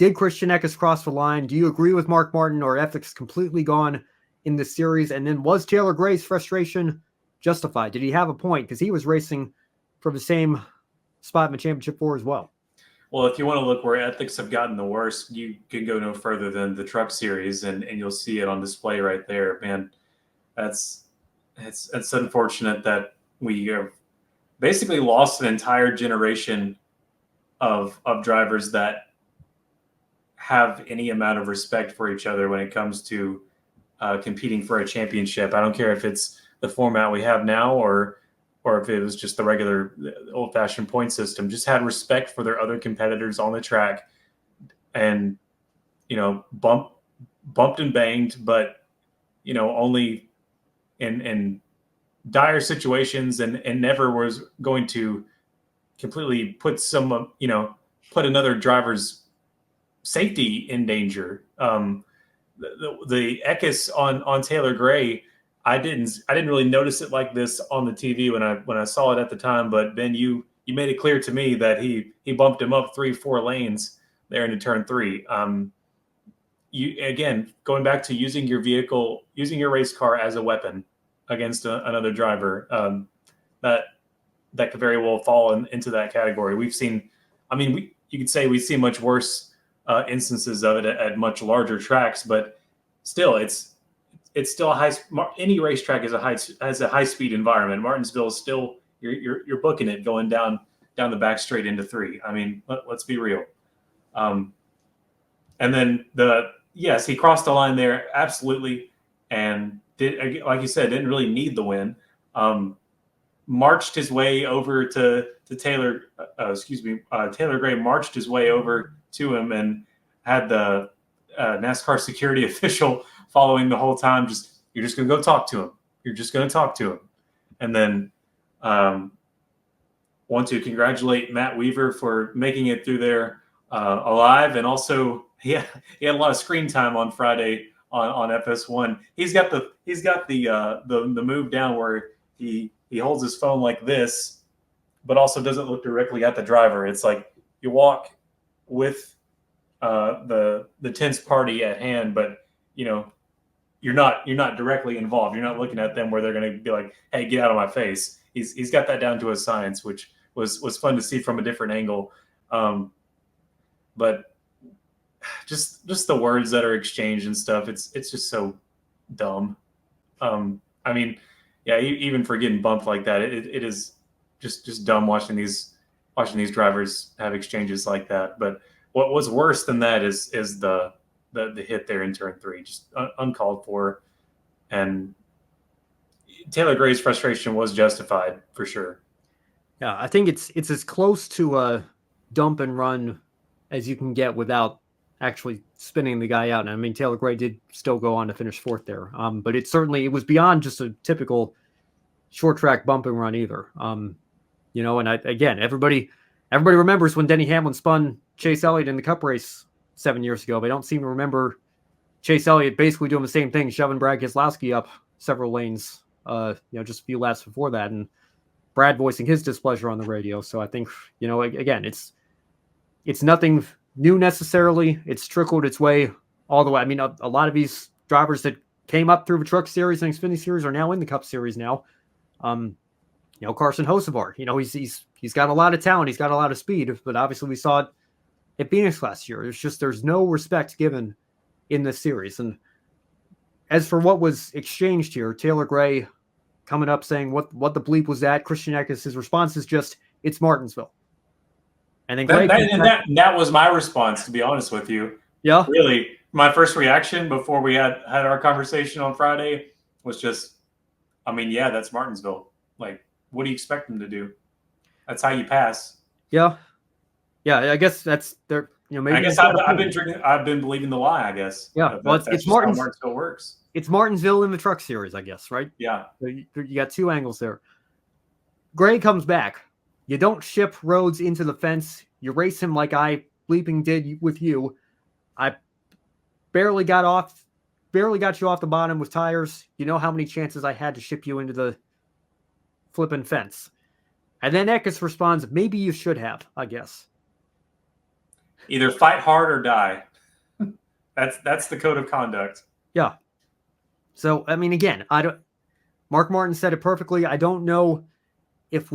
Did Christian Eckes cross the line? Do you agree with Mark Martin, or ethics completely gone in this series? And then was Taylor Gray's frustration justified? Did he have a point? Because he was racing for the same spot in the championship four as well. Well, if you want to look where ethics have gotten the worst, you can go no further than the Truck Series, and you'll see it on display right there. Man, it's unfortunate that we have basically lost an entire generation of drivers that have any amount of respect for each other when it comes to competing for a championship. I don't care if it's the format we have now or if it was just the regular old-fashioned point system. Just had respect for their other competitors on the track, and bumped and banged, but only in dire situations, and never was going to completely put put another driver's safety in danger. The Eckes on Taylor Gray, I didn't really notice it like this on the TV when I saw it at the time, but Ben, you made it clear to me that he bumped him up 3-4 lanes there into turn 3. You again, going back to using your vehicle, using your race car as a weapon against another driver, that could very well fall into that category. We've seen, you could say we've seen much worse instances of it at much larger tracks, but still, it's still a high. Any racetrack has a high speed environment. Martinsville is still you're booking it going down the back straight into 3. Let's be real. And then yes, he crossed the line there, absolutely, and did, like you said, didn't really need the win. Marched his way over to Taylor. Taylor Gray marched his way over to him and had the NASCAR security official following the whole time. You're just going to go talk to him. You're just going to talk to him. And then want to congratulate Matt Weaver for making it through there alive. And also, he had a lot of screen time on Friday on FS1. He's got the move down where he holds his phone like this, but also doesn't look directly at the driver. It's like you walk with the tense party at hand, but you're not directly involved. You're not looking at them where they're going to be like, "Hey, get out of my face." He's got that down to a science, which was fun to see from a different angle. But just the words that are exchanged and stuff, it's just so dumb. Even for getting bumped like that, it is just dumb watching these drivers have exchanges like that. But what was worse than that is the hit there in turn 3, just uncalled for. And Taylor Gray's frustration was justified for sure. Yeah, I think it's as close to a dump and run as you can get without actually spinning the guy out. And Taylor Gray did still go on to finish 4th there. But it was beyond just a typical short track bump and run either. And everybody remembers when Denny Hamlin spun Chase Elliott in the Cup race 7 years ago. They don't seem to remember Chase Elliott basically doing the same thing, shoving Brad Keselowski up several lanes, just a few laps before that, and Brad voicing his displeasure on the radio. So I think, again, it's nothing new necessarily. It's trickled its way all the way. A lot of these drivers that came up through the Truck Series and Xfinity Series are now in the Cup Series now. Carson Hocevar, he's got a lot of talent. He's got a lot of speed, but obviously we saw it at Phoenix last year. There's no respect given in this series. And as for what was exchanged here, Taylor Gray coming up saying, what the bleep was that? Christian Eckes, his response is just, it's Martinsville. And then that was my response, to be honest with you. Yeah. Really, my first reaction before we had our conversation on Friday was just, that's Martinsville. Like, what do you expect them to do? That's how you pass. Yeah. Yeah, I guess that's their, maybe. I guess I've been believing the lie, I guess. Yeah. Well, it's Martinsville. How Martinsville works. It's Martinsville in the Truck Series, I guess, right? Yeah. So you got two angles there. Gray comes back. You don't ship Rhodes into the fence. You race him like I bleeping did with you. I barely got you off the bottom with tires. You know how many chances I had to ship you into the flipping fence. And then Eckes responds, maybe you should have, I guess. Either fight hard or die. That's the code of conduct. Yeah. So I mean, again, I don't. Mark Martin said it perfectly. I don't know if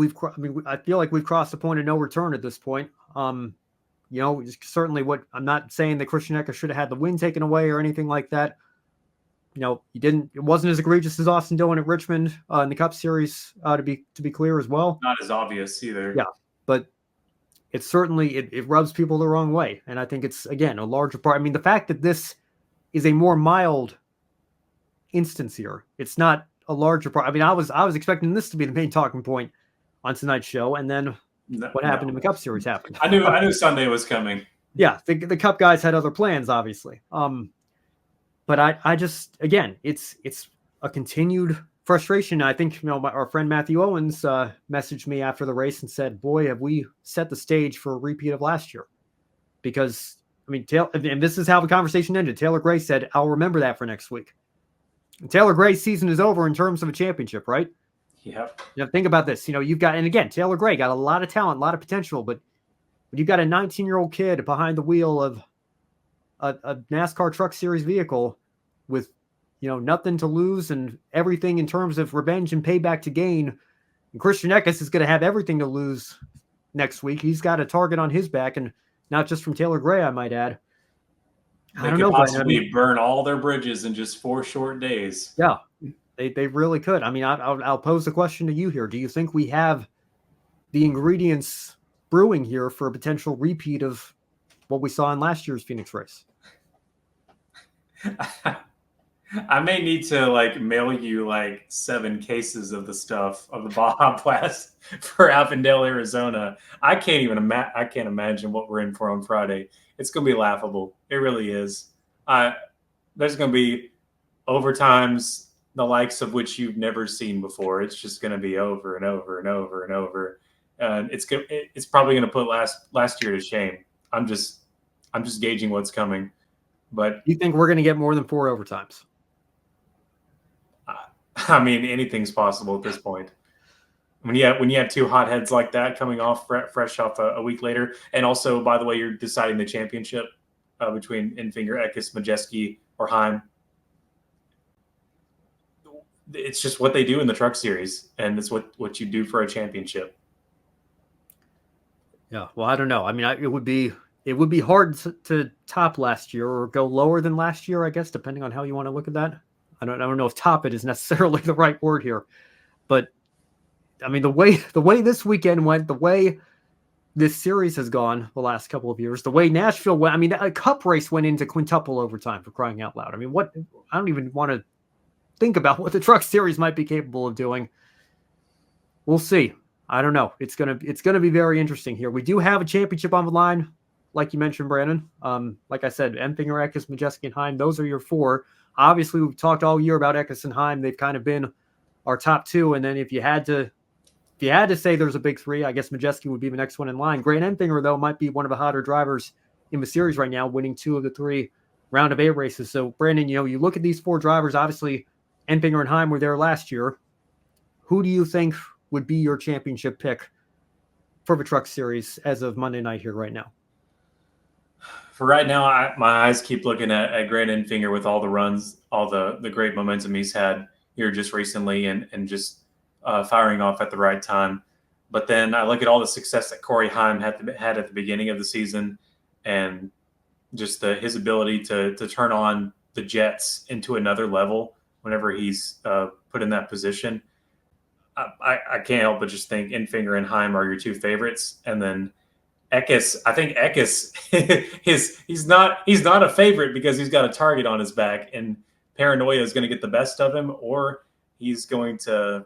I feel like we've crossed the point of no return at this point. Certainly I'm not saying that Christian Eckes should have had the win taken away or anything like that. It wasn't as egregious as Austin Dillon at Richmond in the Cup Series, to be clear as well. Not as obvious either. Yeah, but it's certainly, it rubs people the wrong way. And I think it's, again, a larger part. I mean, the fact that this is a more mild instance here, it's not a larger part. I mean, I was expecting this to be the main talking point on tonight's show, and then what happened in the Cup Series happened. I knew Sunday was coming. Yeah, the Cup guys had other plans, obviously. But I just, again, it's a continued frustration. I think, our friend Matthew Owens messaged me after the race and said, boy, have we set the stage for a repeat of last year. Because, I mean, and this is how the conversation ended. Taylor Gray said, I'll remember that for next week. And Taylor Gray's season is over in terms of a championship, right? Yep. Think about this. You've got, and again, Taylor Gray got a lot of talent, a lot of potential, but you've got a 19-year-old kid behind the wheel of a NASCAR Truck Series vehicle with, nothing to lose and everything in terms of revenge and payback to gain. And Christian Eckes is going to have everything to lose next week. He's got a target on his back, and not just from Taylor Gray, I might add. They could possibly burn all their bridges in just 4 short days. Yeah, they really could. I mean, I'll pose the question to you here. Do you think we have the ingredients brewing here for a potential repeat of what we saw in last year's Phoenix race? I may need to mail you 7 cases of the stuff of the Baja Blast for Avondale, Arizona. I can't imagine what we're in for on Friday. It's going to be laughable. It really is. There's going to be overtimes the likes of which you've never seen before. It's just going to be over and over and over and over. And it's probably going to put last year to shame. I'm just gauging what's coming. But you think we're going to get more than 4 overtimes? I mean, anything's possible at this point. When you have 2 hotheads like that coming off fresh off a week later, and also, by the way, you're deciding the championship between Enfinger, Eckes, Majeski, or Heim. It's just what they do in the Truck Series, and it's what you do for a championship. Yeah, well, I don't know. I mean, it would be hard to top last year or go lower than last year, I guess, depending on how you want to look at that. I don't know if top it is necessarily the right word here, but I mean, the way this weekend went, the way this series has gone the last couple of years, the way Nashville went. I mean, a Cup race went into quintuple overtime, for crying out loud. I mean, I don't even want to think about what the Truck Series might be capable of doing. We'll see. I don't know. It's gonna be very interesting here. We do have a championship on the line, like you mentioned, Brandon. Like I said, Enfinger, Eckes, Majeski, and Heim. Those are your 4. Obviously, we've talked all year about Eckes and Heim. They've kind of been our top 2. And then if you had to say there's a big 3, I guess Majeski would be the next one in line. Grant Enfinger, though, might be one of the hotter drivers in the series right now, winning 2 of the 3 round of 8 races. So, Brandon, you look at these 4 drivers. Obviously, Enfinger and Heim were there last year. Who do you think would be your championship pick for the Truck Series as of Monday night here right now? For right now, my eyes keep looking at Grant Enfinger with all the runs, all the great momentum he's had here just recently, and just firing off at the right time. But then I look at all the success that Corey Heim had at the beginning of the season, and just his ability to turn on the Jets into another level whenever he's put in that position. I can't help but just think Enfinger and Heim are your 2 favorites, and then Eckes. I think Eckes he's not a favorite because he's got a target on his back, and paranoia is going to get the best of him, or he's going to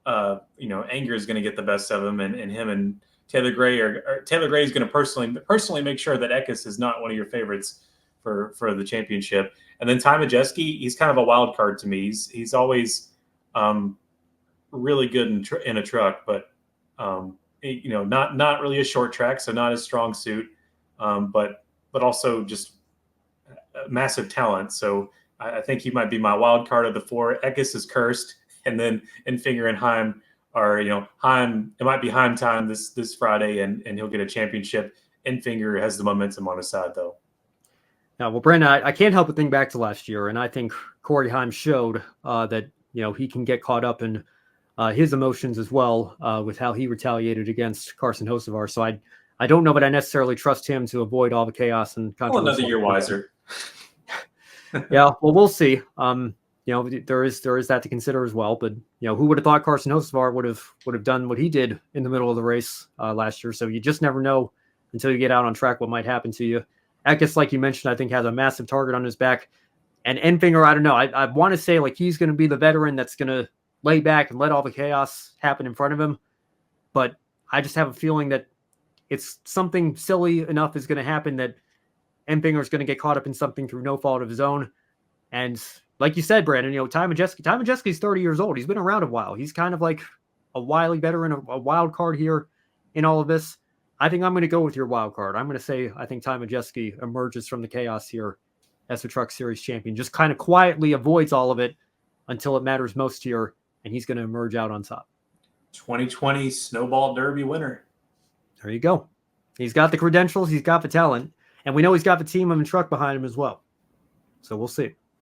anger is going to get the best of him, and him and Taylor Gray Taylor Gray is going to personally make sure that Eckes is not one of your favorites for the championship. And then Ty Majeski, he's kind of a wild card to me. He's always really good in a truck, but not really a short track, so not his strong suit, but also just massive talent. So I think he might be my wild card of the 4. Eckes is cursed, and then Enfinger and Heim are, Heim. It might be Heim time this Friday, and he'll get a championship. Enfinger has the momentum on his side, though. Now, well, Brandon, I can't help but think back to last year, and I think Corey Heim showed that he can get caught up in his emotions as well with how he retaliated against Carson Hocevar. So I don't know, but I necessarily trust him to avoid all the chaos and controversy. Well, another year wiser. Yeah, well, we'll see. There is that to consider as well. But who would have thought Carson Hocevar would have done what he did in the middle of the race last year? So you just never know until you get out on track what might happen to you. Eckes, like you mentioned, I think has a massive target on his back. And Enfinger, I don't know. I want to say like he's going to be the veteran that's going to lay back and let all the chaos happen in front of him. But I just have a feeling that it's something silly enough is going to happen that Enfinger is going to get caught up in something through no fault of his own. And like you said, Brandon, Ty Majeski's 30 years old. He's been around a while. He's kind of like a wily veteran, a wild card here in all of this. I think I'm going to go with your wild card. I'm going to say I think Ty Majeski emerges from the chaos here as the Truck Series champion. Just kind of quietly avoids all of it until it matters most here, and he's going to emerge out on top. 2020 Snowball Derby winner. There you go. He's got the credentials. He's got the talent. And we know he's got the team and truck behind him as well. So we'll see.